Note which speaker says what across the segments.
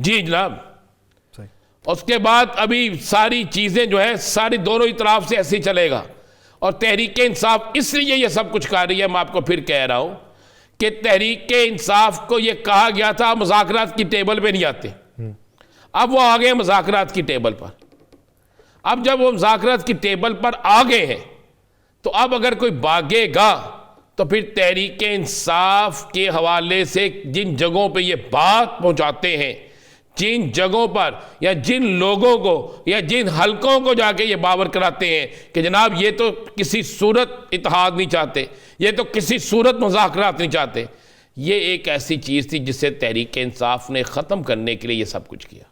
Speaker 1: جی جناب.
Speaker 2: صحیح.
Speaker 1: اس کے بعد ابھی ساری چیزیں جو ہے ساری دونوں ہی طرف سے ایسے ہی چلے گا. اور تحریک انصاف اس لیے یہ سب کچھ کر رہی ہے. میں آپ کو پھر کہہ رہا ہوں کہ تحریک انصاف کو یہ کہا گیا تھا مذاکرات کی ٹیبل پہ نہیں آتے. اب وہ آ گئے مذاکرات کی ٹیبل پر. اب جب وہ مذاکرات کی ٹیبل پر آ گئے ہیں تو اب اگر کوئی بھاگے گا تو پھر تحریک انصاف کے حوالے سے جن جگہوں پہ یہ بات پہنچاتے ہیں, جن جگہوں پر یا جن لوگوں کو یا جن حلقوں کو جا کے یہ باور کراتے ہیں کہ جناب یہ تو کسی صورت اتحاد نہیں چاہتے, یہ تو کسی صورت مذاکرات نہیں چاہتے, یہ ایک ایسی چیز تھی جسے تحریک انصاف نے ختم کرنے کے لیے یہ سب کچھ کیا.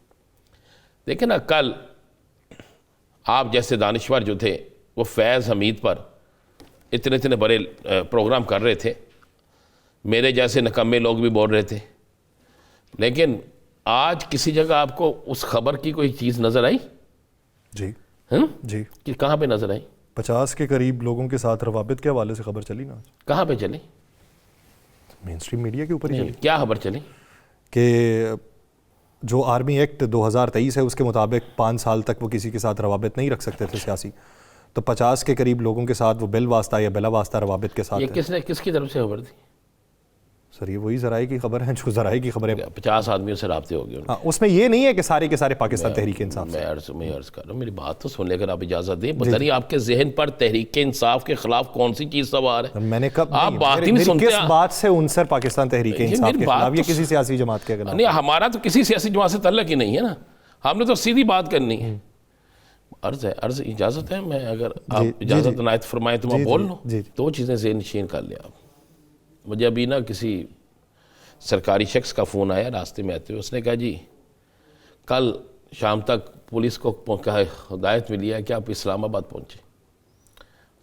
Speaker 1: دیکھیں نا, کل آپ جیسے دانشور جو تھے وہ فیض حمید پر اتنے بڑے پروگرام کر رہے تھے, میرے جیسے نکمے لوگ بھی بول رہے تھے, لیکن آج کسی جگہ آپ کو اس خبر کی کوئی چیز نظر آئی؟
Speaker 2: جی جی.
Speaker 1: کہ کہاں پہ نظر آئی؟
Speaker 2: 50 کے قریب لوگوں کے ساتھ روابط کے حوالے سے خبر چلی نا.
Speaker 1: کہاں پہ چلی؟
Speaker 2: مین اسٹریم میڈیا کے اوپر چلی.
Speaker 1: کیا خبر چلی؟
Speaker 2: کہ جو آرمی ایکٹ 2023 ہے اس کے مطابق 5 سال تک وہ کسی کے ساتھ روابط نہیں رکھ سکتے تھے سیاسی, تو 50 کے قریب لوگوں کے ساتھ وہ بل واسطہ یا بلا واسطہ روابط کے ساتھ.
Speaker 1: یہ کس کی طرف سے خبر تھی؟
Speaker 2: سر یہ وہی ذرائع کی خبر ہے جو ذرائع کی خبریں.
Speaker 1: 50 آدمیوں سے رابطے ہو گئے.
Speaker 2: ہاں, اس میں یہ نہیں ہے کہ سارے کے سارے پاکستان تحریک انصاف.
Speaker 1: میں عرض کر رہا ہوں, میری بات تو سن لے کر آپ اجازت دیں. پتہ نہیں آپ کے ذہن پر تحریک انصاف کے خلاف کون سی چیز سوار ہے.
Speaker 2: میں نے کب
Speaker 1: آپ بات ہی نہیں سنتے.
Speaker 2: کس بات سے عنصر پاکستان تحریک انصاف کے خلاف, یہ کسی سیاسی جماعت کے خلاف
Speaker 1: نہیں. ہمارا تو کسی سیاسی جماعت سے تعلق ہی نہیں ہے نا, ہم نے تو سیدھی بات کرنی ہے. عرض اجازت ہے, میں اگر آپ اجازت عنایت فرمائیں تو میں بول لوں. 2 چیزیں ذہن نشین کر لیں آپ. مجھے ابھی نا کسی سرکاری شخص کا فون آیا راستے میں آتے ہوئے, اس نے کہا جی کل شام تک پولیس کو ہدایت ملی ہے کہ آپ اسلام آباد پہنچے.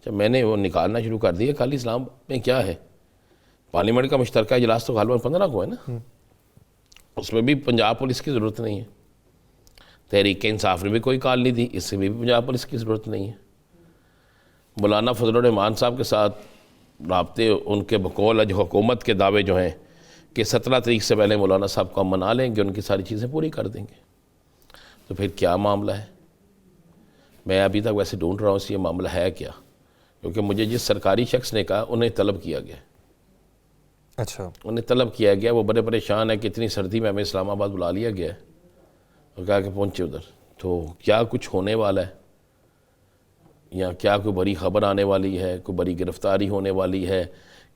Speaker 1: جب میں نے وہ نکالنا شروع کر دیا, کل اسلام میں کیا ہے, پارلیمنٹ کا مشترکہ اجلاس تو غالباً 15 کو ہے نا, اس میں بھی پنجاب پولیس کی ضرورت نہیں ہے. تحریک انصاف نے بھی کوئی کال نہیں دی, اس سے بھی پنجاب پولیس کی ضرورت نہیں ہے. مولانا فضل الرحمان صاحب کے ساتھ رابطے ان کے بقول جو حکومت کے دعوے جو ہیں کہ 17 تاریخ سے پہلے مولانا صاحب کو ہم منا لیں گے, ان کی ساری چیزیں پوری کر دیں گے. تو پھر کیا معاملہ ہے؟ میں ابھی تک ویسے ڈھونڈ رہا ہوں اس یہ معاملہ ہے کیا, کیونکہ مجھے جس سرکاری شخص نے کہا انہیں طلب کیا گیا.
Speaker 2: اچھا,
Speaker 1: انہیں طلب کیا گیا, وہ بڑے پریشان ہے کہ اتنی سردی میں ہمیں اسلام آباد بلا لیا گیا ہے, اور کہا کہ پہنچے ادھر. تو کیا کچھ ہونے والا ہے, یا کیا کوئی بڑی خبر آنے والی ہے, کوئی بڑی گرفتاری ہونے والی ہے,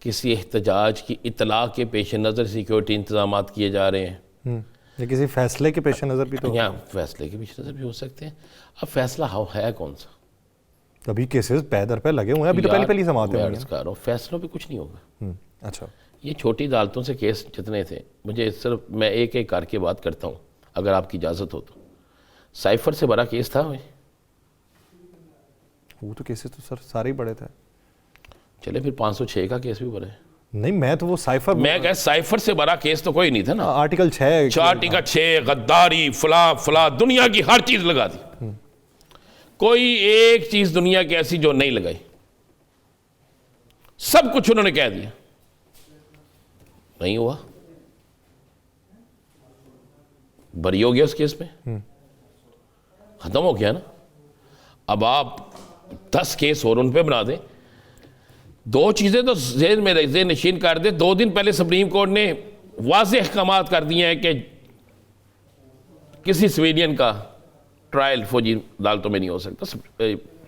Speaker 1: کسی احتجاج کی اطلاع کے پیش نظر سیکیورٹی انتظامات کیے جا رہے ہیں,
Speaker 2: یا کسی فیصلے کے پیش نظر بھی تو,
Speaker 1: یا فیصلے کے پیش نظر بھی ہو سکتے ہیں. اب فیصلہ ہے کون سا؟
Speaker 2: ابھی کیسز پے در پہ لگے ہوئے ہیں, ابھی تو پہلی سماعت
Speaker 1: میں عرض کر رہا ہوں فیصلوں پہ کچھ نہیں ہوگا.
Speaker 2: اچھا,
Speaker 1: یہ چھوٹی عدالتوں سے کیس جتنے تھے, مجھے صرف میں ایک کر کے بات کرتا ہوں اگر آپ کی اجازت ہو تو. سائفر سے بڑا کیس تھا
Speaker 2: وہ تو کیسز تو سر سارے ہی بڑے تھے.
Speaker 1: چلے پھر 506 کا کیس بھی بڑا ہے.
Speaker 2: نہیں, میں تو وہ سائفر,
Speaker 1: میں کہا سائفر سے بڑا کیس تو کوئی نہیں تھا نا.
Speaker 2: آرٹیکل 6
Speaker 1: آرٹیکل 6 غداری فلاں دنیا کی ہر چیز لگا دی. کوئی ایک چیز دنیا کی ایسی جو نہیں لگائی, سب کچھ انہوں نے کہہ دیا. نہیں ہوا, بری ہو گیا اس کیس میں, ختم ہو گیا نا. اب آپ 10 کیس اور ان پہ بنا دیں. 2 چیزیں تو ذہن نشین کر دیں. 2 دن پہلے سپریم کورٹ نے واضح احکامات کر دیے ہیں کہ کسی سویلین کا ٹرائل فوجی عدالتوں میں نہیں ہو سکتا.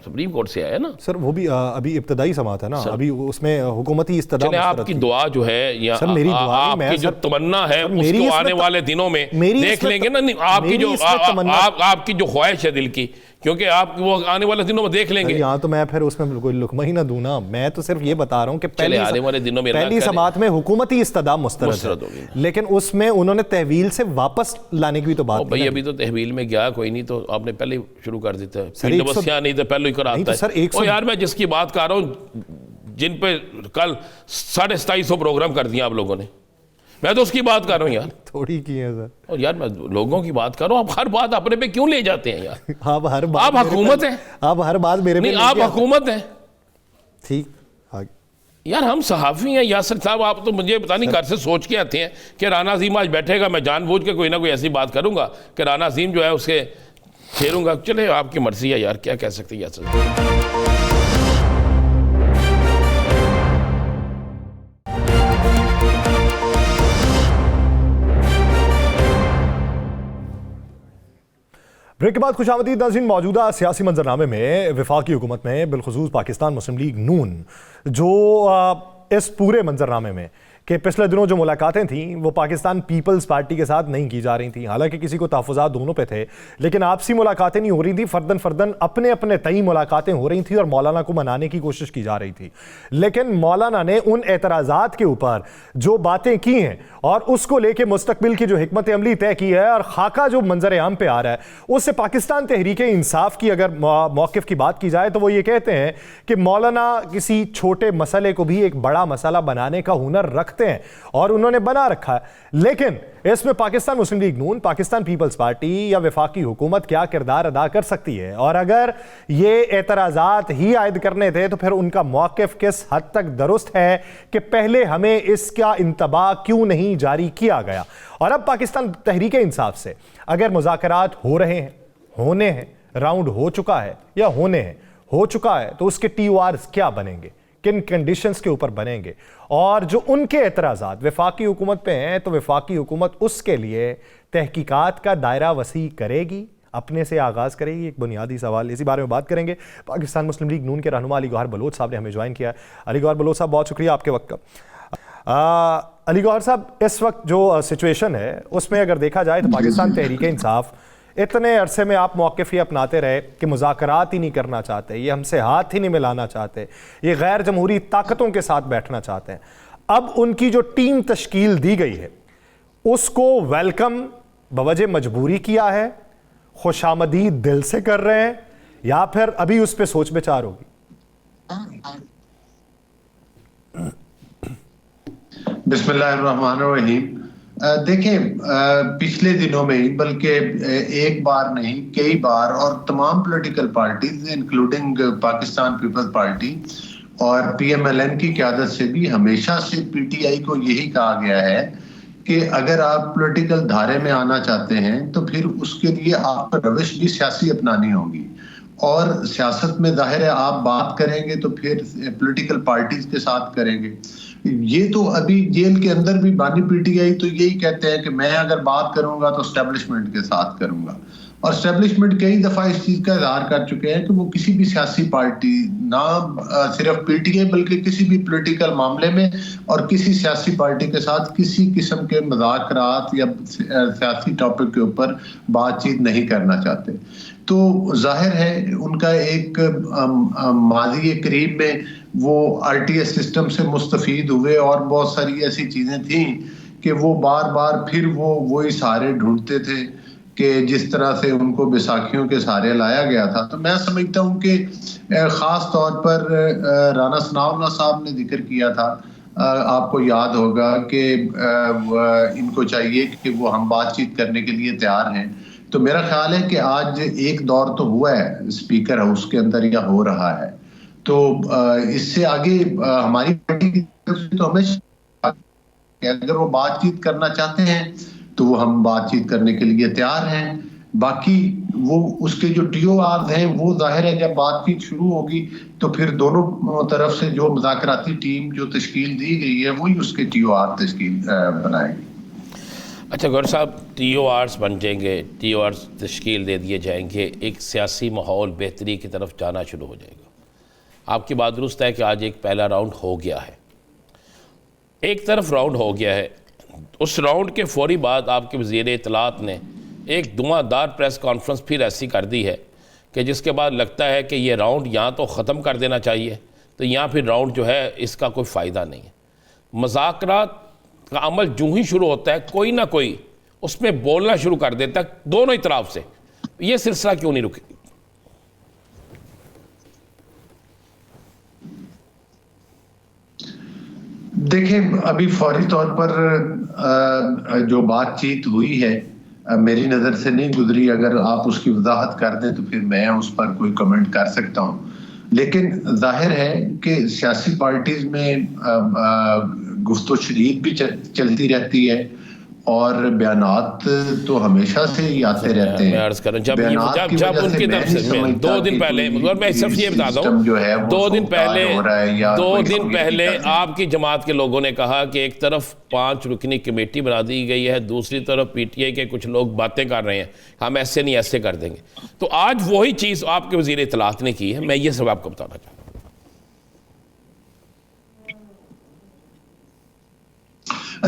Speaker 1: سپریم کورٹ سے آیا نا
Speaker 2: سر, وہ بھی ابھی ابتدائی سماعت ہے نا, ابھی اس میں حکومتی استدعا.
Speaker 1: چلے آپ کی دعا جو ہے یا آپ کی جو تمنا ہے اس کو آنے والے دنوں میں دیکھ لیں گے نا. آپ کی جو خواہش ہے دل کی, کیونکہ آپ وہ آنے والے دنوں میں دیکھ لیں گے.
Speaker 2: یہاں تو میں پھر اس میں کوئی لقمہ ہی نہ دوں نا, میں تو صرف یہ بتا رہا ہوں کہ
Speaker 1: آنے والے دنوں میں
Speaker 2: پہلی سماعت میں حکومتی استدعا مسترد ہوگی, لیکن اس میں انہوں نے تحویل سے واپس لانے کی بھی تو بات.
Speaker 1: بھائی ابھی تو تحویل میں گیا کوئی نہیں, تو آپ نے پہلے شروع کر دیتا ہے. نہیں تو پہلے ہی کراتا ہے. اور یار میں جس کی بات کر رہا ہوں, جن پہ کل 2750 پروگرام کر دیا آپ لوگوں نے, میں تو اس کی بات کر رہا ہوں یار.
Speaker 2: تھوڑی کی ہے سر.
Speaker 1: اور یار میں لوگوں کی بات کر رہا ہوں, آپ ہر بات اپنے پہ کیوں لے جاتے ہیں یار؟
Speaker 2: آپ
Speaker 1: حکومت ہیں,
Speaker 2: آپ ہر بات میرے پہ
Speaker 1: نہیں, آپ حکومت ہیں.
Speaker 2: ٹھیک,
Speaker 1: یار ہم صحافی ہیں یاسر صاحب, آپ تو مجھے پتہ نہیں گھر سے سوچ کے آتے ہیں کہ رانا عظیم آج بیٹھے گا, میں جان بوجھ کے کوئی نہ کوئی ایسی بات کروں گا کہ رانا عظیم جو ہے اسے پھیروں گا. چلے آپ کی مرضی ہے یار, کیا کہہ سکتے ہیں یاسر صاحب.
Speaker 2: بریک کے بعد خوش آمدید ناظرین. موجودہ سیاسی منظرنامے میں وفاقی حکومت میں بالخصوص پاکستان مسلم لیگ نون جو اس پورے منظرنامے میں کہ پچھلے دنوں جو ملاقاتیں تھیں وہ پاکستان پیپلز پارٹی کے ساتھ نہیں کی جا رہی تھیں, حالانکہ کسی کو تحفظات دونوں پہ تھے, لیکن آپسی ملاقاتیں نہیں ہو رہی تھیں, فردن اپنے اپنے تئیں ملاقاتیں ہو رہی تھیں اور مولانا کو منانے کی کوشش کی جا رہی تھی. لیکن مولانا نے ان اعتراضات کے اوپر جو باتیں کی ہیں اور اس کو لے کے مستقبل کی جو حکمت عملی طے کی ہے اور خاکہ جو منظر عام پہ آ رہا ہے, اس سے پاکستان تحریک انصاف کی اگر موقف کی بات کی جائے تو وہ یہ کہتے ہیں کہ مولانا کسی چھوٹے مسئلے کو بھی ایک بڑا مسئلہ بنانے کا ہنر رکھتے ہیں اور انہوں نے بنا رکھا ہے. لیکن اس میں پاکستان مسلم لیگ نون, پاکستان پیپلز پارٹی یا وفاقی حکومت کیا کردار ادا کر سکتی ہے, اور اگر یہ اعتراضات ہی عائد کرنے تھے تو پھر ان کا موقف کس حد تک درست ہے کہ پہلے ہمیں اس کا انتباہ کیوں نہیں جاری کیا گیا. اور اب پاکستان تحریک انصاف سے اگر مذاکرات ہو رہے ہیں, ہونے ہیں, راؤنڈ ہو چکا ہے یا ہونے ہیں, ہو چکا ہے, تو اس کے ٹی او آرز کیا بنیں گے, کن کنڈیشنز کے اوپر بنیں گے, اور جو ان کے اعتراضات وفاقی حکومت پہ ہیں تو وفاقی حکومت اس کے لیے تحقیقات کا دائرہ وسیع کرے گی, اپنے سے آغاز کرے گی. ایک بنیادی سوال, اسی بارے میں بات کریں گے. پاکستان مسلم لیگ نون کے رہنما علی گوہر بلوچ صاحب نے ہمیں جوائن کیا. علی گوہر بلوچ صاحب بہت شکریہ آپ کے وقت کا. علی گوہر صاحب, اس وقت جو سچویشن ہے اس میں اگر دیکھا جائے تو پاکستان تحریک انصاف اتنے عرصے میں آپ موقف ہی اپناتے رہے کہ مذاکرات ہی نہیں کرنا چاہتے, یہ ہم سے ہاتھ ہی نہیں ملانا چاہتے, یہ غیر جمہوری طاقتوں کے ساتھ بیٹھنا چاہتے ہیں. اب ان کی جو ٹیم تشکیل دی گئی ہے اس کو ویلکم بوجہ مجبوری کیا ہے, خوش آمدید دل سے کر رہے ہیں, یا پھر ابھی اس پہ سوچ بچار ہوگی؟
Speaker 3: بسم اللہ الرحمن الرحیم. دیکھیں, پچھلے دنوں میں بلکہ ایک بار نہیں کئی بار, اور تمام political parties including Pakistan Peoples Party اور پی ایم ایل این کی قیادت سے بھی ہمیشہ سے پی ٹی آئی کو یہی کہا گیا ہے کہ اگر آپ پولیٹیکل دھارے میں آنا چاہتے ہیں تو پھر اس کے لیے آپ کو روش بھی سیاسی اپنانی ہوگی, اور سیاست میں ظاہر ہے آپ بات کریں گے تو پھر پولیٹیکل پارٹیز کے ساتھ کریں گے. یہ تو ابھی جیل کے اندر بھی بانی پی ٹی آئی تو یہی کہتے ہیں کہ میں اگر بات کروں گا تو اسٹیبلشمنٹ کے ساتھ کروں گا, اور اسٹیبلشمنٹ کئی دفعہ اس چیز کا اظہار کر چکے ہیں کہ وہ کسی بھی سیاسی پارٹی, نہ صرف پی ٹی آئی بلکہ کسی بھی پولیٹیکل معاملے میں اور کسی سیاسی پارٹی کے ساتھ کسی قسم کے مذاکرات یا سیاسی ٹاپک کے اوپر بات چیت نہیں کرنا چاہتے. تو ظاہر ہے ان کا ایک ماضی قریب میں وہ آر ٹی ایس سسٹم سے مستفید ہوئے, اور بہت ساری ایسی چیزیں تھیں کہ وہ بار بار پھر وہی سہارے ڈھونڈتے تھے کہ جس طرح سے ان کو بیساکھیوں کے سہارے لایا گیا تھا. تو میں سمجھتا ہوں کہ خاص طور پر رانا ثناء اللہ صاحب نے ذکر کیا تھا, آپ کو یاد ہوگا کہ ان کو چاہیے کہ وہ ہم بات چیت کرنے کے لیے تیار ہیں. تو میرا خیال ہے کہ آج ایک دور تو ہوا ہے اسپیکر ہاؤس کے اندر یا ہو رہا ہے, تو اس سے آگے ہماری پارٹی کی طرف سے تو ہمیشہ کہ اگر وہ بات چیت کرنا چاہتے ہیں تو وہ ہم بات چیت کرنے کے لیے تیار ہیں. باقی وہ اس کے جو ٹی او آرز ہیں وہ ظاہر ہے جب بات چیت شروع ہوگی تو پھر دونوں طرف سے جو مذاکراتی ٹیم جو تشکیل دی گئی ہے وہی اس کے ٹی او آر تشکیل بنائے گی.
Speaker 1: اچھا گوہر صاحب, ٹی او آرز بن جائیں گے, ٹی او آرز تشکیل دے دیے جائیں گے, ایک سیاسی ماحول بہتری کی طرف جانا شروع ہو جائے گا. آپ کی بات درست ہے کہ آج ایک پہلا راؤنڈ ہو گیا ہے, ایک طرف راؤنڈ ہو گیا ہے, اس راؤنڈ کے فوری بعد آپ کے وزیر اطلاعات نے ایک دھواں دار پریس کانفرنس پھر ایسی کر دی ہے کہ جس کے بعد لگتا ہے کہ یہ راؤنڈ یہاں تو ختم کر دینا چاہیے, تو یہاں پھر راؤنڈ جو ہے اس کا کوئی فائدہ نہیں ہے. مذاکرات کا عمل جو ہی شروع ہوتا ہے کوئی نہ کوئی اس میں بولنا شروع کر دیتا ہے دونوں اطراف سے, یہ سلسلہ کیوں نہیں رکے؟
Speaker 3: دیکھیں, ابھی فوری طور پر جو بات چیت ہوئی ہے میری نظر سے نہیں گزری. اگر آپ اس کی وضاحت کر دیں تو پھر میں اس پر کوئی کمنٹ کر سکتا ہوں. لیکن ظاہر ہے کہ سیاسی پارٹیز میں گفت و شنید بھی چلتی رہتی ہے اور بیانات تو ہمیشہ سے ہی آتے رہتے ہیں.
Speaker 1: میں عرض کروں جب ان کی طرف سے
Speaker 3: 2
Speaker 1: دن پہلے میں صرف یہ بتا دوں 2 دن پہلے آپ کی جماعت کے لوگوں نے کہا کہ ایک طرف 5 رکنی کمیٹی بنا دی گئی ہے, دوسری طرف پی ٹی آئی کے کچھ لوگ باتیں کر رہے ہیں ہم ایسے نہیں ایسے کر دیں گے. تو آج وہی چیز آپ کے وزیر اطلاعات نے کی ہے. میں یہ سب آپ کو بتانا چاہتا ہوں.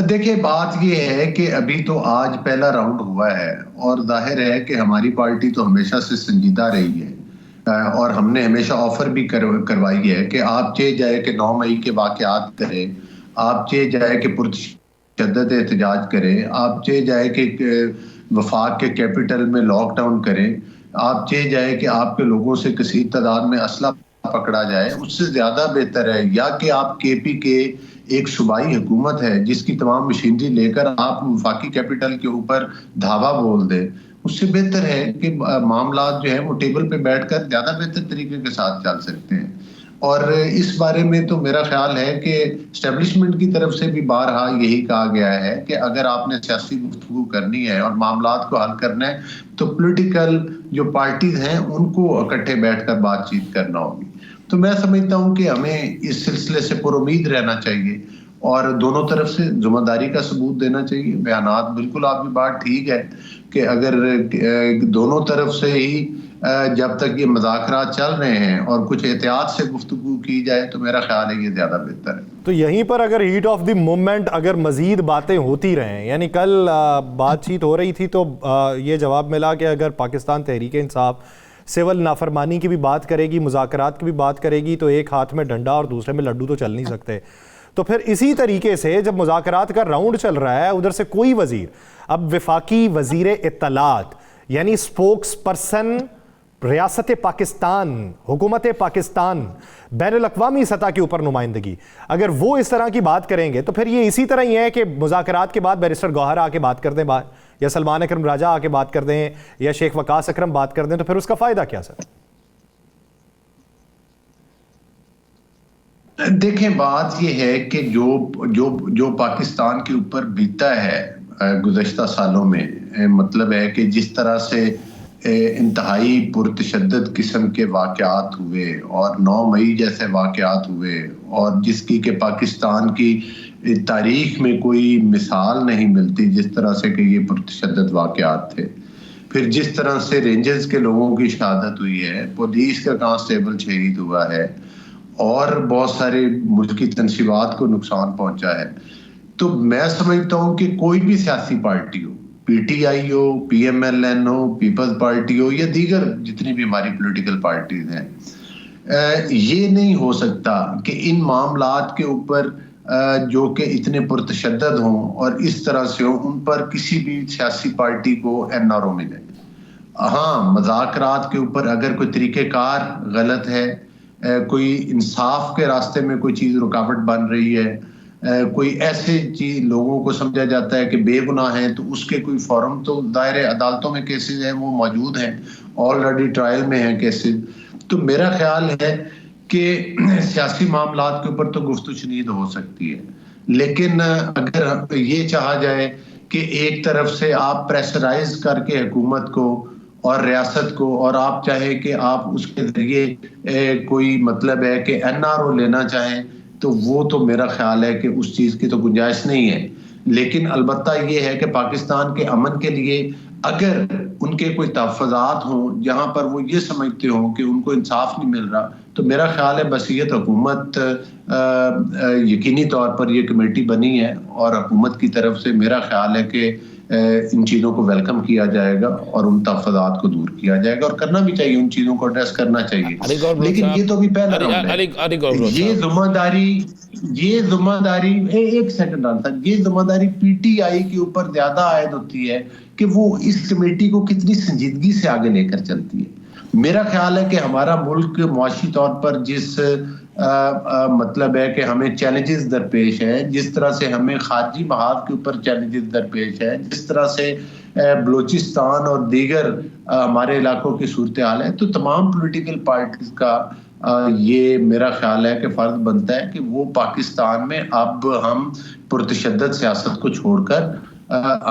Speaker 3: دیکھیں بات یہ ہے کہ ابھی تو آج پہلا راؤنڈ ہوا ہے اور ظاہر ہے کہ ہماری پارٹی تو ہمیشہ سے سنجیدہ رہی ہے اور ہم نے ہمیشہ آفر بھی کروائی ہے کہ آپ چاہے جائے کہ 9 مئی کے واقعات کریں, آپ چاہے جائے کہ پرتشدد احتجاج کریں, آپ چاہے جائے کہ وفاق کے کیپٹل میں لاک ڈاؤن کریں, آپ چاہے جائے کہ آپ کے لوگوں سے کثیر تعداد میں اسلحہ پکڑا جائے, اس سے زیادہ بہتر ہے یا کہ آپ کے پی کے ایک صوبائی حکومت ہے جس کی تمام مشینری لے کر آپ وفاقی کیپٹل کے اوپر دھاوا بول دیں. اس سے بہتر ہے کہ معاملات جو ہے وہ ٹیبل پہ بیٹھ کر زیادہ بہتر طریقے کے ساتھ چل سکتے ہیں. اور اس بارے میں تو میرا خیال ہے کہ اسٹیبلشمنٹ کی طرف سے بھی بارہا یہی کہا گیا ہے کہ اگر آپ نے سیاسی گفتگو کرنی ہے اور معاملات کو حل کرنا ہے تو پولیٹیکل جو پارٹیز ہیں ان کو اکٹھے بیٹھ کر بات چیت کرنا ہوگی. تو میں سمجھتا ہوں کہ ہمیں اس سلسلے سے پر امید رہنا چاہیے اور دونوں طرف سے ذمہ داری کا ثبوت دینا چاہیے. بیانات بالکل آپ کی بات ٹھیک ہے کہ اگر دونوں طرف سے ہی جب تک یہ مذاکرات چل رہے ہیں اور کچھ احتیاط سے گفتگو کی جائے تو میرا خیال ہے یہ زیادہ بہتر ہے.
Speaker 2: تو یہیں پر اگر ہیٹ آف دی مومنٹ اگر مزید باتیں ہوتی رہیں, یعنی کل بات چیت ہو رہی تھی تو یہ جواب ملا کہ اگر پاکستان تحریک انصاف سول نافرمانی کی بھی بات کرے گی, مذاکرات کی بھی بات کرے گی تو ایک ہاتھ میں ڈنڈا اور دوسرے میں لڈو تو چل نہیں سکتے. تو پھر اسی طریقے سے جب مذاکرات کا راؤنڈ چل رہا ہے ادھر سے کوئی وزیر, اب وفاقی وزیر اطلاعات یعنی سپوکس پرسن ریاست پاکستان, حکومت پاکستان, بین الاقوامی سطح کے اوپر نمائندگی, اگر وہ اس طرح کی بات کریں گے تو پھر یہ اسی طرح ہی ہے کہ مذاکرات کے بعد بیرسٹر گوہر آ کے بات کر دیں یا سلمان اکرم راجہ آ کے بات کر دیں یا شیخ وقاص اکرم بات کر دیں, تو پھر اس کا فائدہ کیا سر؟
Speaker 3: دیکھیں بات یہ ہے کہ جو پاکستان کے اوپر بیتا ہے گزشتہ سالوں میں, مطلب ہے کہ جس طرح سے انتہائی پرتشدد قسم کے واقعات ہوئے اور 9 مئی جیسے واقعات ہوئے اور جس کی کہ پاکستان کی تاریخ میں کوئی مثال نہیں ملتی جس طرح سے کہ یہ پرتشدد واقعات تھے. پھر جس طرح سے رینجرز کے لوگوں کی شہادت ہوئی ہے, پولیس کا کانسٹیبل شہید ہوا ہے اور بہت سارے ملکی تنصیبات کو نقصان پہنچا ہے. تو میں سمجھتا ہوں کہ کوئی بھی سیاسی پارٹی ہو, پی ٹی آئی ہو, پی ایم ایل این ہو, پیپلز پارٹی ہو یا دیگر جتنی بھی ہماری پولیٹیکل پارٹیز ہیں, یہ نہیں ہو سکتا کہ ان معاملات کے اوپر جو کہ اتنے پرتشدد ہوں اور اس طرح سے ہوں ان پر کسی بھی سیاسی پارٹی کو این آر او ملے. ہاں مذاکرات کے اوپر اگر کوئی طریقہ کار غلط ہے, کوئی انصاف کے راستے میں کوئی چیز رکاوٹ بن رہی ہے, کوئی ایسے چیز لوگوں کو سمجھا جاتا ہے کہ بے گناہ ہیں, تو اس کے کوئی فورم تو دائرے عدالتوں میں کیسز ہیں وہ موجود ہیں, آلریڈی ٹرائل میں ہیں کیسز. تو میرا خیال ہے کہ سیاسی معاملات کے اوپر تو گفت و شنید ہو سکتی ہے, لیکن اگر یہ چاہا جائے کہ ایک طرف سے آپ پریشرائز کر کے حکومت کو اور ریاست کو اور آپ چاہے کہ آپ اس کے ذریعے کوئی مطلب ہے کہ این آر او لینا چاہیں تو وہ تو میرا خیال ہے کہ اس چیز کی تو گنجائش نہیں ہے. لیکن البتہ یہ ہے کہ پاکستان کے امن کے لیے اگر ان کے کوئی تحفظات ہوں جہاں پر وہ یہ سمجھتے ہوں کہ ان کو انصاف نہیں مل رہا, تو میرا خیال ہے بصیرت حکومت یقینی طور پر یہ کمیٹی بنی ہے اور حکومت کی طرف سے میرا خیال ہے کہ ان چیزوں کو ویلکم کیا جائے گا اور ان تحفظات کو دور کیا جائے گا, اور کرنا بھی چاہیے, ان چیزوں کو ایڈریس کرنا چاہیے. لیکن یہ تو بھی پہلا راؤنڈ ہے. یہ ذمہ داری ایک سیکنڈ آتا ہے, یہ ذمہ داری پی ٹی آئی کے اوپر زیادہ عائد ہوتی ہے کہ وہ اس کمیٹی کو کتنی سنجیدگی سے آگے لے کر چلتی ہے. میرا خیال ہے کہ ہمارا ملک معاشی طور پر جس مطلب ہے کہ ہمیں چیلنجز درپیش ہیں, جس طرح سے ہمیں خارجی محاذ کے اوپر چیلنجز درپیش ہیں, جس طرح سے بلوچستان اور دیگر ہمارے علاقوں کی صورتحال ہے, تو تمام پولیٹیکل پارٹیز کا یہ میرا خیال ہے کہ فرض بنتا ہے کہ وہ پاکستان میں اب ہم پرتشدد سیاست کو چھوڑ کر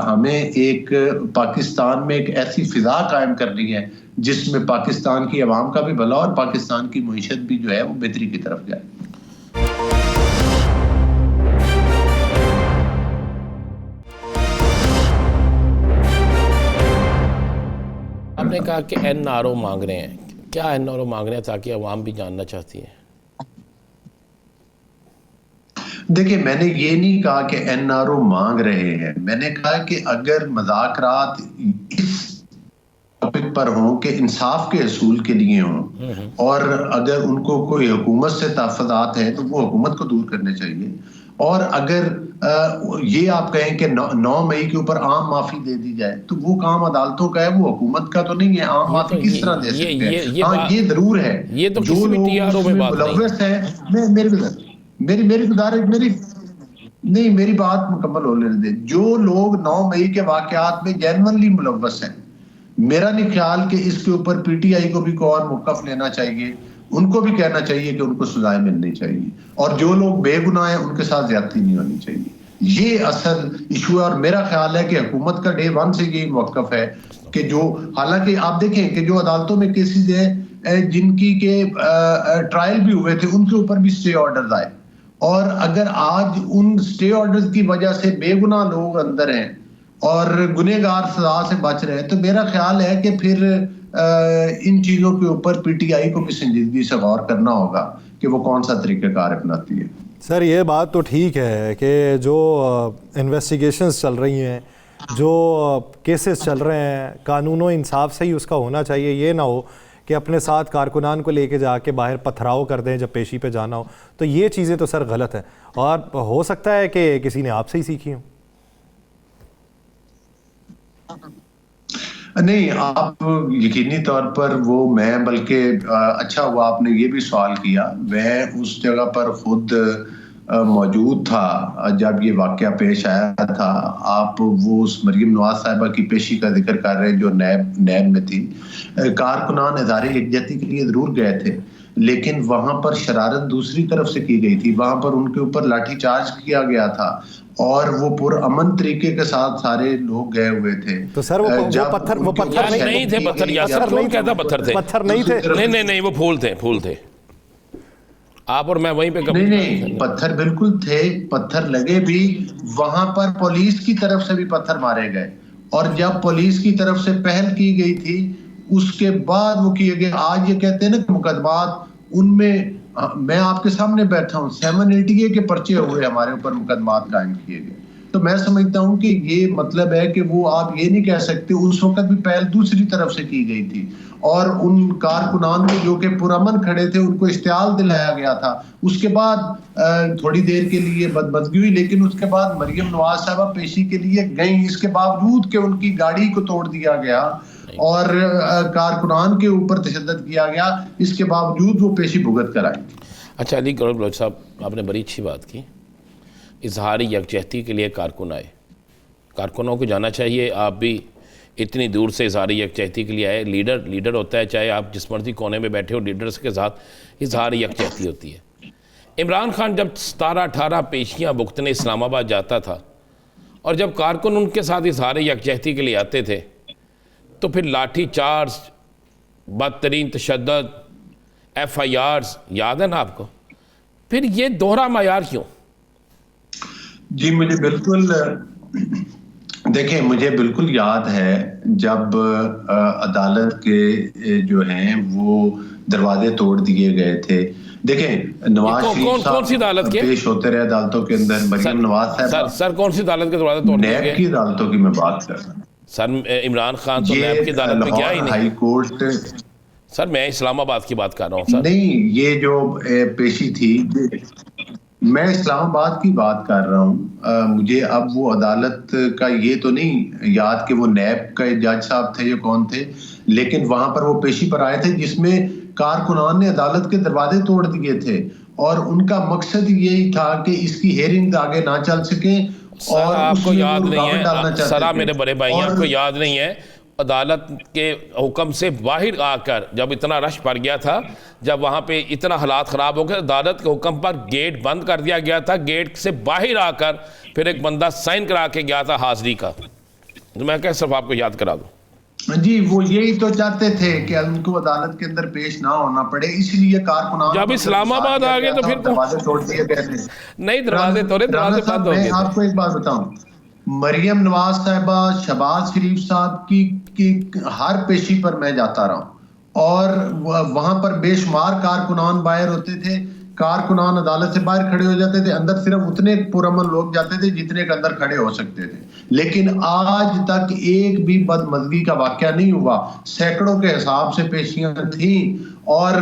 Speaker 3: ہمیں ایک پاکستان میں ایک ایسی فضا قائم کرنی ہے جس میں پاکستان کی عوام کا بھی بھلا اور پاکستان کی معیشت بھی جو ہے وہ بہتری کی طرف جائے.
Speaker 1: آپ نے کہا کہ این آر او مانگ رہے ہیں, کیا این آر او مانگ رہے ہیں تاکہ عوام بھی جاننا چاہتی ہے؟
Speaker 3: دیکھیں, میں نے یہ نہیں کہا کہ این آر او مانگ رہے ہیں, میں نے کہا کہ اگر مذاکرات اس ٹاپک پر ہوں کہ انصاف کے حصول کے لیے ہوں اور اگر ان کو کوئی حکومت سے تحفظات ہیں تو وہ حکومت کو دور کرنے چاہیے, اور اگر یہ آپ کہیں کہ 9 مئی کے اوپر عام معافی دے دی جائے تو وہ کام عدالتوں کا ہے, وہ حکومت کا تو نہیں ہے. عام معافی کس طرح دے سکتے ہیں؟ ہاں یہ ضرور ہے, جو لوگ ملوث ہیں, میری بات مکمل ہو لینے دیں. جو لوگ 9 مئی کے واقعات میں جینونلی ملوث ہیں, میرا نہیں خیال کہ اس کے اوپر پی ٹی آئی کو بھی کوئی اور موقف لینا چاہیے, ان کو بھی کہنا چاہیے کہ ان کو سزائیں ملنی چاہیے, اور جو لوگ بے گناہ ہیں ان کے ساتھ زیادتی نہیں ہونی چاہیے. یہ اصل ایشو ہے, اور میرا خیال ہے کہ حکومت کا ڈے 1 سے یہ موقف ہے کہ جو, حالانکہ آپ دیکھیں کہ جو عدالتوں میں کیسز ہیں جن کی کہ ٹرائل بھی ہوئے تھے ان کے اوپر بھی سٹے آرڈرز آئے, اور اگر آج ان سٹے آرڈرز کی وجہ سے بے گناہ لوگ اندر ہیں اور گنہگار سزا سے بچ رہے ہیں, تو میرا خیال ہے کہ پھر ان چیزوں کے اوپر پی ٹی آئی کو بھی سنجیدگی سے غور کرنا ہوگا کہ وہ کون سا طریقہ کار اپناتی ہے.
Speaker 2: سر یہ بات تو ٹھیک ہے کہ جو انویسٹیگیشنز چل رہی ہیں, جو کیسز چل رہے ہیں, قانون و انصاف سے ہی اس کا ہونا چاہیے. یہ نہ ہو کہ اپنے ساتھ کارکنان کو لے کے جا کے باہر پتھراؤ کر دیں جب پیشی پہ جانا ہو. تو یہ چیزیں تو سر غلط ہیں, اور ہو سکتا ہے کہ کسی نے آپ سے ہی سیکھی ہوں.
Speaker 3: نہیں, آپ یقینی طور پر وہ میں, بلکہ اچھا ہوا آپ نے یہ بھی سوال کیا. میں اس جگہ پر خود موجود تھا جب یہ واقعہ پیش آیا تھا. آپ وہ اس مریم نواز صاحبہ کی پیشی کا ذکر کر رہے ہیں جو نیب میں تھی. کارکنان اظہار یکجہتی کے لیے ضرور گئے تھے, لیکن وہاں پر شرارت دوسری طرف سے کی گئی تھی. وہاں پر ان کے اوپر لاٹھی چارج کیا گیا تھا اور وہ پرامن طریقے کے ساتھ سارے لوگ گئے ہوئے تھے.
Speaker 2: تو سر وہ پتھر
Speaker 1: نہیں تھے, پتھر یاسر کون کہتا پتھر تھے؟
Speaker 2: پتھر نہیں تھے,
Speaker 1: نہیں وہ پھول تھے. آپ اور میں وہیں پہ
Speaker 3: نہیں, پتھر بالکل تھے, پتھر لگے بھی. وہاں پر پولیس کی طرف سے بھی پتھر مارے گئے, اور جب پولیس کی طرف سے پہل کی گئی تھی اس کے بعد وہ کیے گئے. آج یہ کہتے ہیں نا کہ مقدمات, ان میں میں آپ کے سامنے بیٹھا ہوں, 780 کے پرچے ہوئے ہمارے اوپر, مقدمات قائم کیے گئے. تو میں سمجھتا ہوں کہ یہ مطلب ہے کہ وہ آپ یہ نہیں کہہ سکتے. اس وقت بھی پہل دوسری طرف سے کی گئی تھی, اور ان کارکنان کو جو کہ پرامن کھڑے تھے ان کو اشتعال دلایا گیا تھا. اس کے بعد تھوڑی دیر کے لیے بدمزگی ہوئی, لیکن اس کے بعد مریم نواز صاحبہ پیشی کے لیے گئیں, اس کے باوجود کہ ان کی گاڑی کو توڑ دیا گیا اور کارکنان کے اوپر تشدد کیا گیا, اس کے باوجود وہ پیشی بھگت کر آئی.
Speaker 1: اچھا علی گڑھ بلوچ صاحب, آپ نے بڑی اچھی بات کی. اظہار یکجہتی کے لیے کارکن آئے, کارکنوں کو جانا چاہیے آپ بھی اتنی دور سے اظہار یکجہتی کے لیے آئے. لیڈر ہوتا ہے, چاہے آپ جس مرضی کونے میں بیٹھے ہو, لیڈرز کے ساتھ اظہار یکجہتی ہوتی ہے. عمران خان جب 17-18 پیشیاں بھگتنے اسلام آباد جاتا تھا, اور جب کارکن ان کے ساتھ اظہار یکجہتی کے لیے آتے تھے تو پھر لاٹھی چارج, بدترین تشدد, FIRs یاد ہے نا آپ کو. پھر یہ دوہرا معیار کیوں؟
Speaker 3: جی مجھے بالکل, دیکھیں مجھے بالکل یاد ہے جب عدالت کے جو ہیں وہ دروازے توڑ دیے گئے تھے. دیکھیں نواز شریف صاحب پیش ہوتے رہے عدالتوں کے اندر, مریم نواز صاحب.
Speaker 1: سر کون سی عدالت کے دروازے توڑ دیے گئے؟
Speaker 3: نیب کی عدالتوں کی میں بات کر رہا ہوں.
Speaker 1: سر عمران خان تو نیب کی عدالت میں گیا ہی نہیں.
Speaker 3: ہائی کورٹ,
Speaker 1: سر میں اسلام آباد کی بات کر رہا ہوں. سر
Speaker 3: نہیں, یہ جو پیشی تھی, میں اسلام آباد کی بات کر رہا ہوں. مجھے اب وہ عدالت کا یہ تو نہیں یاد کہ وہ نیب کا جج صاحب تھے یا کون تھے, لیکن وہاں پر وہ پیشی پر آئے تھے جس میں کارکنان نے عدالت کے دروازے توڑ دیے تھے, اور ان کا مقصد یہی تھا کہ اس کی ہیئرنگ آگے نہ چل سکیں.
Speaker 1: سر آپ کو یاد نہیں ہے, سر آپ میرے بڑے بھائی ہیں, آپ کو یاد نہیں ہے, عدالت کے حکم سے باہر آ کر جب اتنا رش پڑ گیا تھا, جب وہاں پہ اتنا حالات خراب ہو گئے, عدالت کے حکم پر گیٹ بند کر دیا گیا تھا, گیٹ سے باہر آ کر پھر ایک بندہ سائن کرا کے گیا تھا حاضری کا. میں کہ صرف آپ کو یاد کرا دوں.
Speaker 3: جی وہ یہی تو چاہتے تھے کہ ان کو عدالت کے اندر پیش نہ ہونا پڑے, اس لیے کارکنان
Speaker 1: جب اسلام آباد آ گئے تو پھر
Speaker 3: دروازے توڑ دیے گئے تھے.
Speaker 1: نہیں, دروازے توڑے, دروازے بند ہو گئے.
Speaker 3: میں آپ کو ایک بات بتاؤں, مریم نواز صاحبہ, شہباز شریف صاحب کی ہر پیشی پر میں جاتا رہا ہوں, اور وہاں پر بے شمار کارکنان باہر ہوتے تھے. کارکنان عدالت سے باہر کھڑے ہو جاتے تھے, اندر صرف اتنے پرامن لوگ جاتے تھے جتنے کے اندر کھڑے ہو سکتے تھے. لیکن آج تک ایک بھی بدمزگی کا واقعہ نہیں ہوا. سینکڑوں کے حساب سے پیشیاں تھیں, اور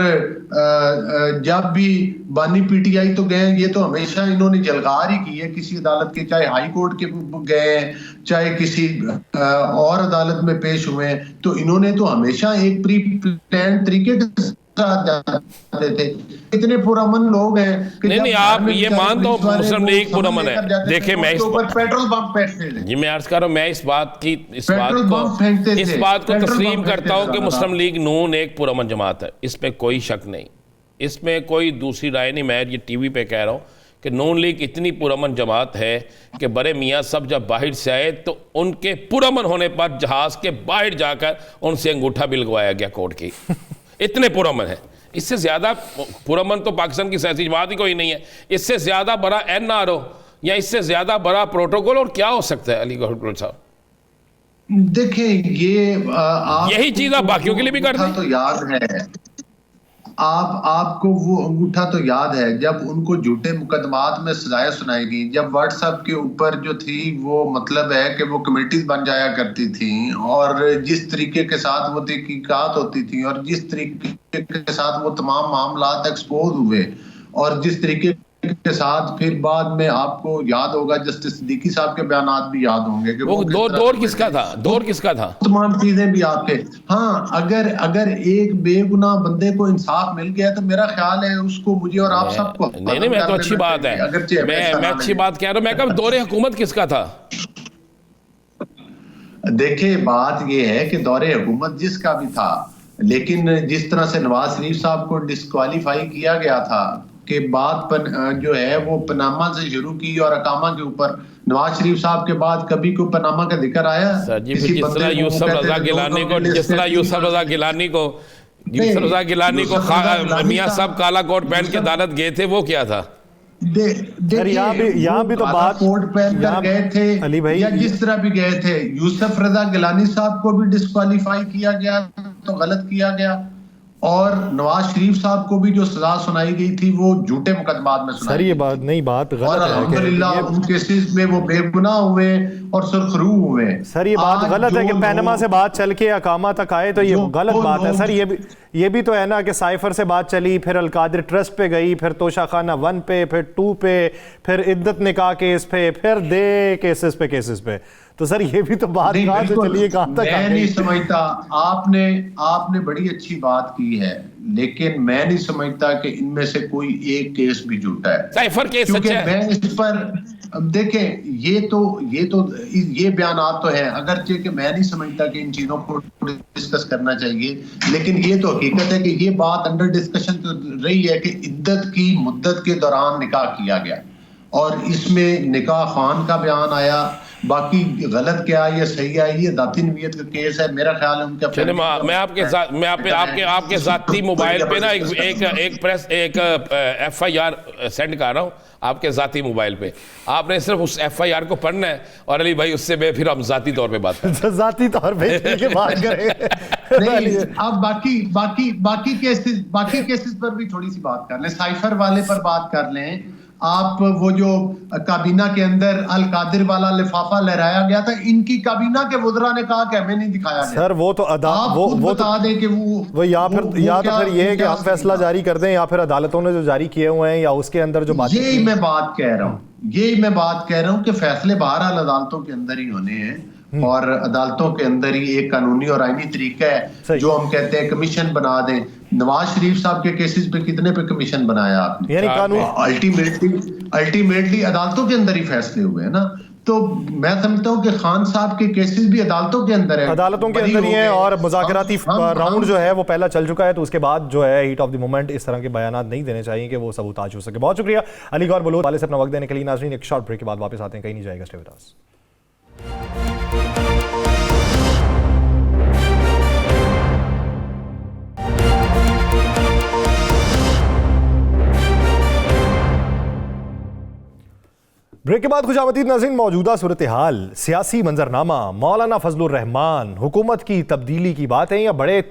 Speaker 3: جب بھی بانی پی ٹی آئی تو گئے, یہ تو ہمیشہ انہوں نے جلغار ہی کی ہے کسی عدالت کے, چاہے ہائی کورٹ کے گئے چاہے کسی اور عدالت میں پیش ہوئے, تو انہوں نے تو ہمیشہ ایک پری پلان طریقے کے جاتے تھے. اتنے پرامن لوگ ہیں.
Speaker 1: نہیں, آپ یہ مان دو مسلم لیگ پرامن ہے. دیکھیں میں
Speaker 3: پیٹرول پمپ پھینکتے تھے.
Speaker 1: جی میں عرض کر رہا ہوں, میں اس بات کو تسلیم کرتا ہوں کہ مسلم لیگ نون ایک پرامن جماعت ہے, اس میں کوئی شک نہیں, اس میں کوئی دوسری رائے نہیں. میں یہ ٹی وی پہ کہہ رہا ہوں کہ نون لیگ اتنی پرامن جماعت ہے کہ بڑے میاں صاحب جب باہر سے آئے تو ان کے پرامن ہونے پر جہاز کے باہر جا کر ان سے انگوٹھا بھی لگوایا گیا کورٹ کی. اتنے پرامن ہے. اس سے زیادہ پرامن تو پاکستان کی سیاسی جماعت ہی کوئی نہیں ہے. اس سے زیادہ بڑا این آر او یا اس سے زیادہ بڑا پروٹوکول اور کیا ہو سکتا ہے علی گوہر صاحب؟
Speaker 3: دیکھیں یہ
Speaker 1: یہی چیز آپ باقیوں کے لیے بھی کر دیں.
Speaker 3: تو یاد ہے آپ کو وہ انگوٹھا تو یاد ہے جب ان کو جھوٹے مقدمات میں سزائیں سنائی گئی, جب واٹس ایپ کے اوپر جو تھی وہ مطلب ہے کہ وہ کمیٹیز بن جایا کرتی تھیں, اور جس طریقے کے ساتھ وہ تحقیقات ہوتی تھیں, اور جس طریقے کے ساتھ وہ تمام معاملات ایکسپوز ہوئے, اور جس طریقے کے ساتھ پھر بعد میں آپ کو یاد ہوگا جسٹس صدیقی صاحب کے بیانات بھی یاد ہوں گے کہ
Speaker 1: وہ دور کس کا تھا, دور کس کا تھا,
Speaker 3: تمام چیزیں بھی آپ کے. ہاں اگر ایک بے گناہ بندے کو انصاف مل گیا تو میرا خیال ہے اس کو, مجھے اور آپ سب کو.
Speaker 1: نہیں میں تو اچھی بات ہے, میں اچھی بات کہہ رہا ہوں. میں کہا دور حکومت کس کا تھا؟
Speaker 3: دیکھیں بات یہ ہے کہ دور حکومت جس کا بھی تھا, لیکن جس طرح سے نواز شریف صاحب کو ڈسکوالیفائی کیا گیا تھا کہ بات جو ہے وہ پاناما سے شروع کی, اور اقامہ کے اوپر نواز شریف صاحب کے بعد کبھی کوئی پاناما کا ذکر آیا؟
Speaker 1: جس طرح یوسف رضا گیلانی کو میاں صاحب کالا کوٹ پہن کے عدالت گئے تھے, وہ کیا تھا؟
Speaker 2: یہاں بھی تو بات
Speaker 3: کوٹ پہن کر گئے تھے یا جس طرح بھی گئے تھے. یوسف رضا گیلانی صاحب کو بھی ڈسکوالیفائی کیا گیا تو غلط کیا گیا, اور نواز شریف صاحب کو بھی جو سزا سنائی گئی تھی وہ جھوٹے مقدمات میں سنائی.
Speaker 2: سر یہ بات نہیں, بات غلط ہے,
Speaker 3: اور الحمدللہ ان کیسز میں وہ بے گناہ ہوئے اور سرخرو ہوئے.
Speaker 2: سر یہ بات غلط ہے کہ پینما سے بات چل کے اقامہ تک آئے, تو یہ غلط بات ہے. سر یہ بھی تو ہے نا کہ سائفر سے بات چلی, پھر القادر ٹرسٹ پہ گئی, پھر توشہ خانہ 1 پہ, پھر 2 پہ, پھر عدت نکاح کیس پہ, پھر دے کیسز پہ. تو سر یہ بھی تو بات کہاں سے چلیے کہاں تک.
Speaker 3: میں نہیں سمجھتا, آپ نے بڑی اچھی بات کی ہے, لیکن میں نہیں سمجھتا کہ ان میں سے کوئی ایک کیس بھی جھوٹا ہے.
Speaker 1: سائفر کیس سچا ہے.
Speaker 3: میں اس پر دیکھیں یہ بیانات تو ہیں, اگرچہ کہ میں نہیں سمجھتا کہ ان چیزوں کو ڈسکس کرنا چاہیے, لیکن یہ تو حقیقت ہے کہ یہ بات انڈر ڈسکشن تو رہی ہے کہ عدت کی مدت کے دوران نکاح کیا گیا, اور اس میں نکاح خوان کا بیان آیا. باقی غلط کیا یا صحیح ہے یہ ذاتی نویت کا کیس ہے. میرا خیال ہے ان کا
Speaker 1: چلیں میں آپ کے ذاتی موبائل پہ نا ایک ایف آئی آر سینڈ کر رہا ہوں آپ کے ذاتی موبائل پہ. آپ نے صرف اس ایف آئی آر کو پڑھنا ہے, اور علی بھائی اس سے پھر ہم ذاتی طور پہ بات کریں.
Speaker 2: ذاتی طور پہ بات کریں.
Speaker 3: اب باقی کیسز پر بھی تھوڑی سی بات کر لیں. سائفر والے پر بات کر لیں. آپ وہ جو کابینہ کے اندر القادر والا لفافہ لہرایا گیا تھا, ان کی کابینہ کے وزراء نے کہا کہ ہمیں نہیں دکھایا گیا.
Speaker 2: سر وہ تو
Speaker 3: بتا دیں کہ وہ
Speaker 2: یا تو پھر یہ ہے کہ ہم فیصلہ جاری کر دیں, یا پھر عدالتوں نے جو جاری کیے ہوئے ہیں یا اس کے اندر جو بات.
Speaker 3: یہی میں بات کہہ رہا ہوں کہ فیصلے بہرحال عدالتوں کے اندر ہی ہونے ہیں, اور عدالتوں کے اندر ہی ایک قانونی اور آئینی طریقہ ہے جو ہم کہتے ہیں کمیشن بنا دیں. نواز شریف صاحب کے کیسز پہ کتنے پہ کمیشن بنایا آپ نے؟
Speaker 2: یعنی قانون
Speaker 3: الٹیمیٹلی عدالتوں کے اندر ہی فیصلے ہوئے ہیں نا. تو میں سمجھتا ہوں کہ خان صاحب کے کیسز بھی عدالتوں کے اندر ہیں،
Speaker 2: عدالتوں کے اندر ہی ہیں، اور مذاکراتی راؤنڈ جو ہے وہ پہلا چل چکا ہے، تو اس کے بعد جو ہے ہیٹ آف دی مومنٹ اس طرح کے بیانات نہیں دینے چاہیے کہ وہ سبوتاج ہو سکے. بہت شکریہ علی گور بلوچ والے سے اپنا وقت دینے کے لیے. ناظرین ایک شارٹ بریک کے بعد واپس آتے ہیں، کہیں نہیں جائے گا، اسٹے ود اس. بریک کے بعد خوش آمدید ناظرین. موجودہ صورتحال، سیاسی منظرنامہ، مولانا فضل الرحمان، حکومت کی تبدیلی کی باتیں یا بڑے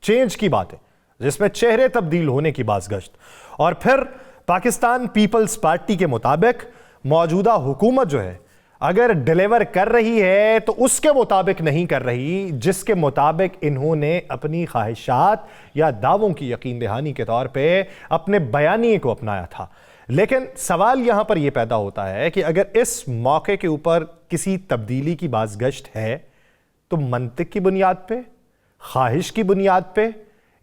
Speaker 2: چینج کی باتیں جس میں چہرے تبدیل ہونے کی بازگشت، اور پھر پاکستان پیپلز پارٹی کے مطابق موجودہ حکومت جو ہے اگر ڈیلیور کر رہی ہے تو اس کے مطابق نہیں کر رہی جس کے مطابق انہوں نے اپنی خواہشات یا دعووں کی یقین دہانی کے طور پہ اپنے بیانیے کو اپنایا تھا. لیکن سوال یہاں پر یہ پیدا ہوتا ہے کہ اگر اس موقع کے اوپر کسی تبدیلی کی بازگشت ہے تو منطق کی بنیاد پہ، خواہش کی بنیاد پہ،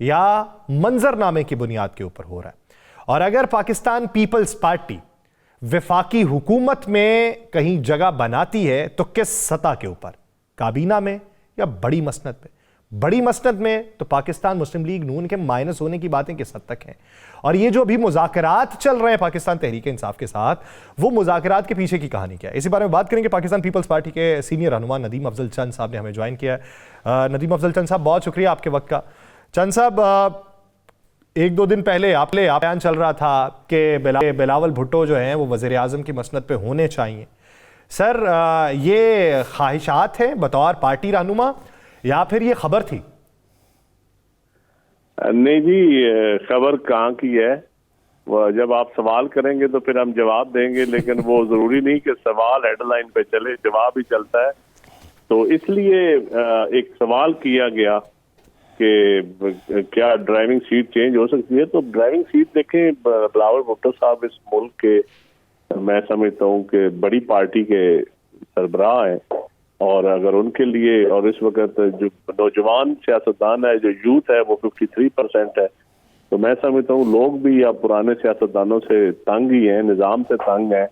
Speaker 2: یا منظرنامے کی بنیاد کے اوپر ہو رہا ہے. اور اگر پاکستان پیپلز پارٹی وفاقی حکومت میں کہیں جگہ بناتی ہے تو کس سطح کے اوپر، کابینہ میں یا بڑی مسند پہ؟ بڑی مسند میں تو پاکستان مسلم لیگ نون کے مائنس ہونے کی باتیں کس حد تک ہیں، اور یہ جو ابھی مذاکرات چل رہے ہیں پاکستان تحریک انصاف کے ساتھ، وہ مذاکرات کے پیچھے کی کہانی کیا ہے؟ اسی بارے میں بات کریں گے. پاکستان پیپلز پارٹی کے سینئر رہنما ندیم افضل چند صاحب نے ہمیں جوائن کیا ہے. ندیم افضل چند صاحب، بہت شکریہ آپ کے وقت کا. چند صاحب، ایک دو دن پہلے آپ بیان چل رہا تھا کہ بلاول بھٹو جو ہیں وہ وزیر اعظم کی مسند پہ ہونے چاہیے. سر، یہ خواہشات ہیں بطور پارٹی رہنما یا پھر یہ خبر تھی؟
Speaker 4: نہیں جی، خبر کہاں کی ہے. جب آپ سوال کریں گے تو پھر ہم جواب دیں گے، لیکن وہ ضروری نہیں کہ سوال ہیڈ لائن پہ چلے، جواب ہی چلتا ہے. تو اس لیے ایک سوال کیا گیا کہ کیا ڈرائیونگ سیٹ چینج ہو سکتی ہے. تو ڈرائیونگ سیٹ دیکھیں، بلاول بھٹو صاحب اس ملک کے، میں سمجھتا ہوں کہ بڑی پارٹی کے سربراہ ہیں، اور اگر ان کے لیے، اور اس وقت جو نوجوان سیاستدان ہے، جو یوتھ ہے، وہ 53% ہے، تو میں سمجھتا ہوں لوگ بھی اب پرانے سیاستدانوں سے تنگ ہی ہیں، نظام سے تنگ ہیں.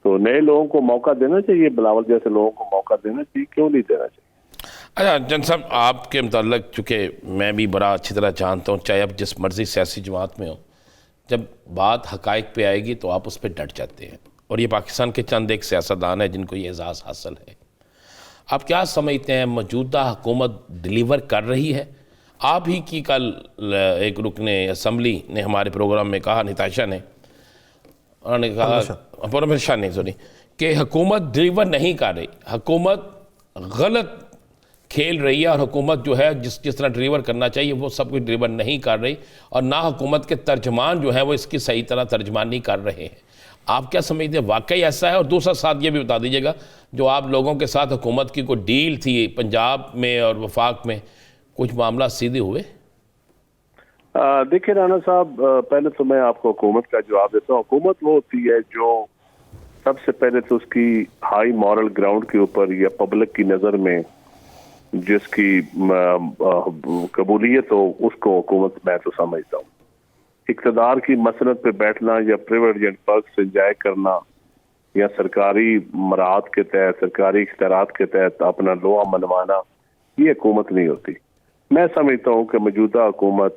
Speaker 4: تو نئے لوگوں کو موقع دینا چاہیے، بلاول جیسے لوگوں کو موقع دینا چاہیے، کیوں نہیں دینا چاہیے؟
Speaker 1: اچھا جن صاحب، آپ کے متعلق چونکہ میں بھی بڑا اچھی طرح جانتا ہوں، چاہے آپ جس مرضی سیاسی جماعت میں ہو، جب بات حقائق پہ آئے گی تو آپ اس پہ ڈٹ جاتے ہیں، اور یہ پاکستان کے چند ایک سیاستدان ہیں جن کو یہ اعزاز حاصل ہے. آپ کیا سمجھتے ہیں موجودہ حکومت ڈیلیور کر رہی ہے؟ آپ ہی کی کل ایک رکن اسمبلی نے ہمارے پروگرام میں کہا، نتاشا نے، انہوں نے کہا، پرمیش شاہ نے، سوری، کہ حکومت ڈیلیور نہیں کر رہی، حکومت غلط کھیل رہی ہے، اور حکومت جو ہے جس طرح ڈیلیور کرنا چاہیے وہ سب کچھ ڈیلیور نہیں کر رہی، اور نہ حکومت کے ترجمان جو ہیں وہ اس کی صحیح طرح ترجمانی کر رہے ہیں. آپ کیا سمجھتے ہیں، واقعی ایسا ہے؟ اور دوسرا ساتھ یہ بھی بتا دیجیے گا، جو آپ لوگوں کے ساتھ حکومت کی کوئی ڈیل تھی پنجاب میں اور وفاق میں، کچھ معاملات سیدھے ہوئے؟
Speaker 4: دیکھیں رانا صاحب، پہلے تو میں آپ کو حکومت کا جواب دیتا ہوں. حکومت وہ ہوتی ہے جو سب سے پہلے تو اس کی ہائی مورل گراؤنڈ کے اوپر یا پبلک کی نظر میں جس کی قبولیت ہو، اس کو حکومت میں تو سمجھتا ہوں. اقتدار کی مسند پہ بیٹھنا یا پریویلیجنٹ پرکس انجوائے کرنا یا سرکاری مراعات کے تحت، سرکاری اختیارات کے تحت اپنا لوہا منوانا، یہ حکومت نہیں ہوتی. میں سمجھتا ہوں کہ موجودہ حکومت،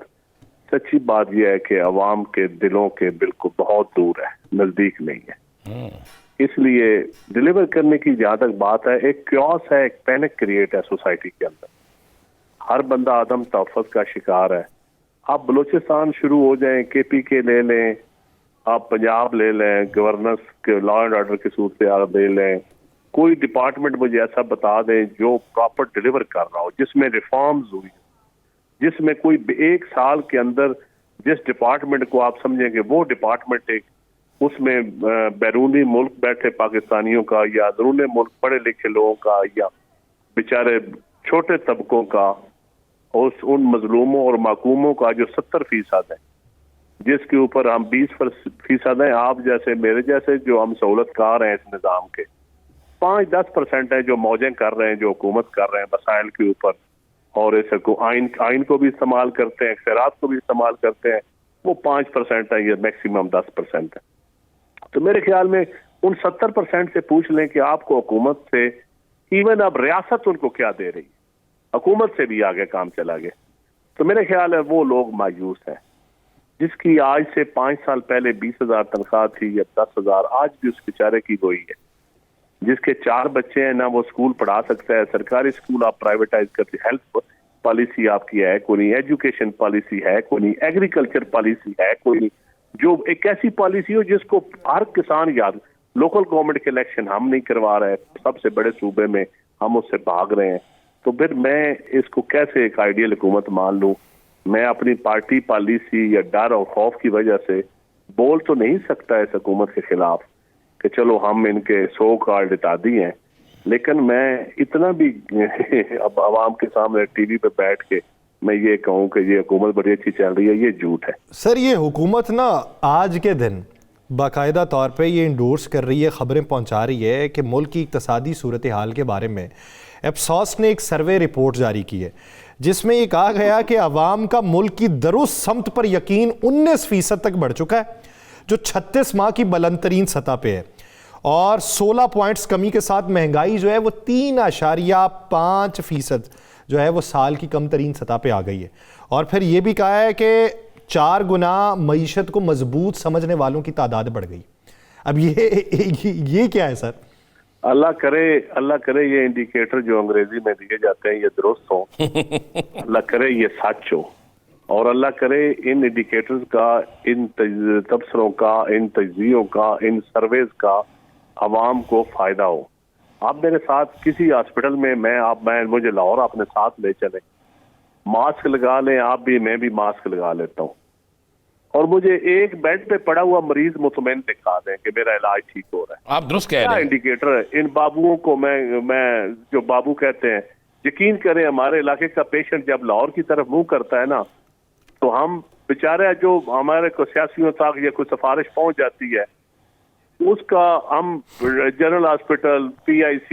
Speaker 4: سچی بات یہ ہے کہ عوام کے دلوں کے بالکل بہت دور ہے، نزدیک نہیں ہے. اس لیے ڈیلیور کرنے کی جہاں تک بات ہے، ایک کیوس ہے، ایک پینک کریٹ ہے سوسائٹی کے اندر. ہر بندہ عدم تحفظ کا شکار ہے. آپ بلوچستان شروع ہو جائیں، کے پی کے لے لیں، آپ پنجاب لے لیں، گورننس کے لا اینڈ آرڈر کی صورتحال لے لیں، کوئی ڈپارٹمنٹ مجھے ایسا بتا دیں جو پراپر ڈیلیور کر رہا ہو، جس میں ریفارمز ہوئی، جس میں کوئی ایک سال کے اندر جس ڈپارٹمنٹ کو آپ سمجھیں کہ وہ ڈپارٹمنٹ ایک، اس میں بیرونی ملک بیٹھے پاکستانیوں کا یا اندرون ملک پڑھے لکھے لوگوں کا یا بیچارے چھوٹے طبقوں کا، ان مظلوموں اور محکوموں کا جو 70% ہے، جس کے اوپر ہم 20% ہیں، آپ جیسے میرے جیسے جو ہم سہولت کار ہیں اس نظام کے، 5-10% ہیں جو موجیں کر رہے ہیں، جو حکومت کر رہے ہیں مسائل کے اوپر، اور اس آئین کو بھی استعمال کرتے ہیں، اختیارات کو بھی استعمال کرتے ہیں، وہ 5% ہے یا میکسیمم 10% ہے. تو میرے خیال میں ان 70% سے پوچھ لیں کہ آپ کو حکومت سے ایون اب ریاست ان کو کیا دے رہی ہے، حکومت سے بھی آگے کام چلا گیا. تو میرے خیال ہے وہ لوگ مایوس ہیں جس کی آج سے 5 سال پہلے 20,000 تنخواہ تھی یا 10,000، آج بھی اس بیچارے کی وہی ہے. جس کے 4 بچے ہیں، نہ وہ اسکول پڑھا سکتا ہے. سرکاری اسکول آپ پرائیویٹائز کرتے، ہیلتھ پالیسی آپ کی ہے کوئی نہیں، ایجوکیشن پالیسی ہے کوئی نہیں، ایگریکلچر پالیسی ہے کوئی نہیں. جو ایک ایسی پالیسی ہو جس کو ہر کسان یاد. لوکل گورنمنٹ کے الیکشن ہم نہیں کروا رہے، سب سے بڑے صوبے میں ہم اس سے بھاگ رہے ہیں. تو پھر میں اس کو کیسے ایک آئیڈیل حکومت مان لوں؟ میں اپنی پارٹی پالیسی یا ڈر اور خوف کی وجہ سے بول تو نہیں سکتا اس حکومت کے خلاف کہ چلو ہم ان کے 100 کارڈ اتحادی ہیں، لیکن میں اتنا بھی اب عوام کے سامنے ٹی وی پہ بیٹھ کے میں یہ کہوں کہ یہ حکومت بڑی اچھی چل رہی ہے، یہ جھوٹ ہے.
Speaker 2: سر یہ حکومت نا آج کے دن باقاعدہ طور پہ یہ انڈورس کر رہی ہے، خبریں پہنچا رہی ہے کہ ملک کی اقتصادی صورتحال کے بارے میں ایپسوس نے ایک سروے رپورٹ جاری کی ہے جس میں یہ کہا گیا کہ عوام کا ملک کی درست سمت پر یقین 19% تک بڑھ چکا ہے، جو 36 ماہ کی بلند ترین سطح پہ ہے، اور 16 پوائنٹس کمی کے ساتھ مہنگائی جو ہے وہ 3.5% جو ہے وہ سال کی کم ترین سطح پہ آ گئی ہے. اور پھر یہ بھی کہا ہے کہ 4 گنا معیشت کو مضبوط سمجھنے والوں کی تعداد بڑھ گئی. اب یہ کیا ہے سر؟
Speaker 4: اللہ کرے یہ انڈیکیٹر جو انگریزی میں دیے جاتے ہیں یہ درست ہوں، اللہ کرے یہ سچ ہو، اور اللہ کرے ان انڈیکیٹرز کا، ان تبصروں کا، ان تجزیوں کا، ان سرویز کا عوام کو فائدہ ہو. آپ میرے ساتھ کسی ہاسپٹل میں مجھے لاہور اپنے ساتھ لے چلیں، ماسک لگا لیں آپ بھی، میں بھی ماسک لگا لیتا ہوں، اور مجھے ایک بیڈ پہ پڑا ہوا مریض مطمئن دکھا دیں کہ میرا علاج ٹھیک ہو رہا ہے.
Speaker 1: آپ درست کہہ رہے ہیں.
Speaker 4: انڈیکیٹر ہے ان بابوؤں کو میں جو بابو کہتے ہیں، یقین کریں ہمارے علاقے کا پیشنٹ جب لاہور کی طرف منہ کرتا ہے نا تو ہم بیچارے جو ہمارے کو سیاسیوں تک یا کوئی سفارش پہنچ جاتی ہے اس کا ہم جنرل ہاسپٹل PIC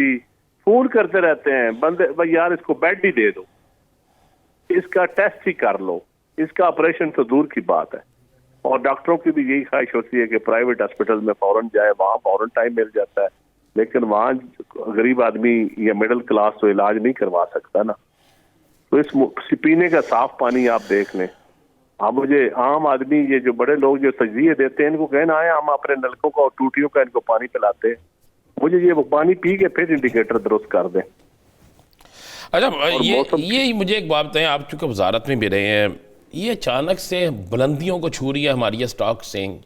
Speaker 4: فون کرتے رہتے ہیں، بندے بھائی یار اس کو بیڈ ہی دے دو، اس کا ٹیسٹ ہی کر لو، اس کا آپریشن تو دور کی بات ہے. اور ڈاکٹروں کی بھی یہی خواہش ہوتی ہے کہ پرائیویٹ ہاسپٹل میں فوراً جائے، وہاں فوراً ٹائم مل جاتا ہے، لیکن وہاں غریب آدمی یا مڈل کلاس تو علاج نہیں کروا سکتا نا. تو اس پینے کا صاف پانی آپ دیکھ لیں. آپ مجھے عام آدمی یہ جو بڑے لوگ جو تجزیے دیتے ہیں ان کو کہنا ہے ہم اپنے نلکوں کا اور ٹوٹیوں کا ان کو پانی پلاتے ہیں، مجھے یہ وہ پانی پی کے پھر انڈیکیٹر درست کر دیں.
Speaker 1: اچھا یہ مجھے ایک بات بتائیں، آپ چونکہ وزارت میں بھی رہے ہیں، یہ اچانک سے بلندیوں کو چھو رہی ہے ہماری یہ اسٹاک ایکسچینج،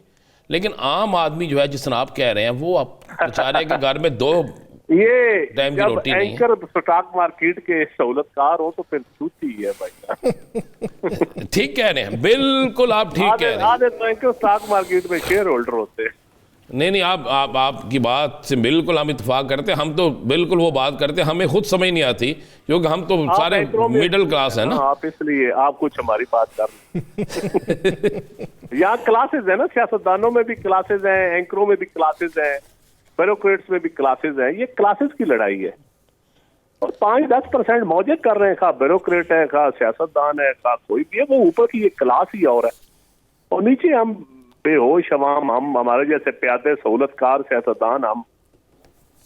Speaker 1: لیکن عام آدمی جو ہے جس طرح آپ کہہ رہے ہیں وہ بیچارے کے گھر میں 2 ٹائم کی روٹی نہیں ہے.
Speaker 4: اینکر اسٹاک مارکیٹ کے سہولت کار ہو تو پھر چھوٹی ہے بھائی.
Speaker 1: ٹھیک کہہ رہے ہیں، بالکل آپ ٹھیک کہہ رہے ہیں.
Speaker 4: آدھے تو اینکر اسٹاک مارکیٹ میں شیئر ہولڈر ہوتے ہیں.
Speaker 1: نہیں آپ کی بات سے بالکل ہم اتفاق کرتے ہیں. ہم تو بالکل وہ بات کرتے ہیں، ہمیں خود سمجھ نہیں آتی کیونکہ ہم تو سارے مڈل کلاس ہیں نا.
Speaker 4: آپ اس لیے آپ کچھ ہماری بات کر لیں. یہاں کلاسز ہیں نا، سیاستدانوں میں بھی کلاسز ہیں، اینکروں میں بھی کلاسز ہیں، بیوروکریٹس میں بھی کلاسز ہیں. یہ کلاسز کی لڑائی ہے، اور 5-10% موجے کر رہے ہیں، خواہ بیوروکریٹ ہے، خواہ سیاستدان ہے، خواہ کوئی بھی ہے، وہ اوپر کی یہ کلاس ہی اور ہے، اور نیچے ہم بے ہوش عوام، ہم ہمارے جیسے پیادے سہولت کار سیاستدان ہم.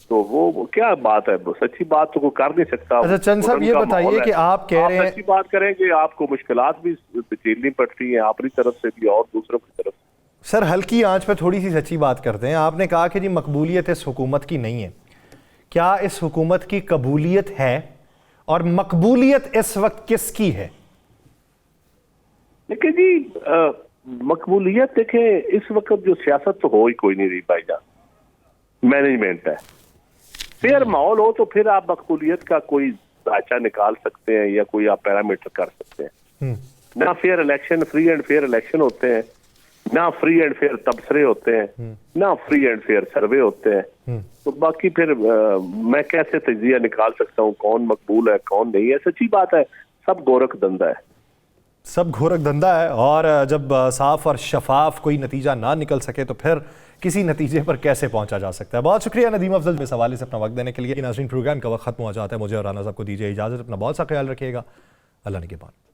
Speaker 4: تو وہ کیا بات ہے؟ سچی بات تو کوئی کر نہیں سکتا.
Speaker 2: اچھا چند صاحب یہ بتائیے کہ آپ کہہ رہے ہیں
Speaker 4: سچی بات کریں کہ آپ کو مشکلات بھی جھیلنی پڑتی ہیں اپنی طرف سے بھی اور دوسروں کی طرف سے.
Speaker 2: سر ہلکی آنچ پہ تھوڑی سی سچی بات کرتے ہیں. آپ نے کہا کہ جی مقبولیت اس حکومت کی نہیں ہے. کیا اس حکومت کی قبولیت ہے، اور مقبولیت اس وقت کس کی ہے؟
Speaker 4: دیکھیں جی مقبولیت دیکھیں اس وقت جو سیاست تو ہو ہی کوئی نہیں رہی بھائی جان، مینجمنٹ ہے. فیئر ماحول ہو تو پھر آپ مقبولیت کا کوئی ڈھانچہ نکال سکتے ہیں یا کوئی آپ پیرامیٹر کر سکتے ہیں. نہ fair election, free and fair election ہوتے ہیں، نہ فری اینڈ فیئر تبصرے ہوتے ہیں، نہ فری اینڈ فیئر سروے ہوتے ہیں. تو باقی پھر میں کیسے تجزیہ نکال سکتا ہوں کون مقبول ہے کون نہیں ہے؟ سچی بات ہے سب گورکھ دھندا ہے،
Speaker 2: سب گھورک دھندا ہے. اور جب صاف اور شفاف کوئی نتیجہ نہ نکل سکے تو پھر کسی نتیجے پر کیسے پہنچا جا سکتا ہے؟ بہت شکریہ ندیم افضل اس حوالے سے اپنا وقت دینے کے لیے. ناظرین پروگرام کا وقت ختم ہو جاتا ہے، مجھے اور رانا صاحب کو دیجیے اجازت. اپنا بہت سا خیال رکھیے گا. اللہ نگہبان.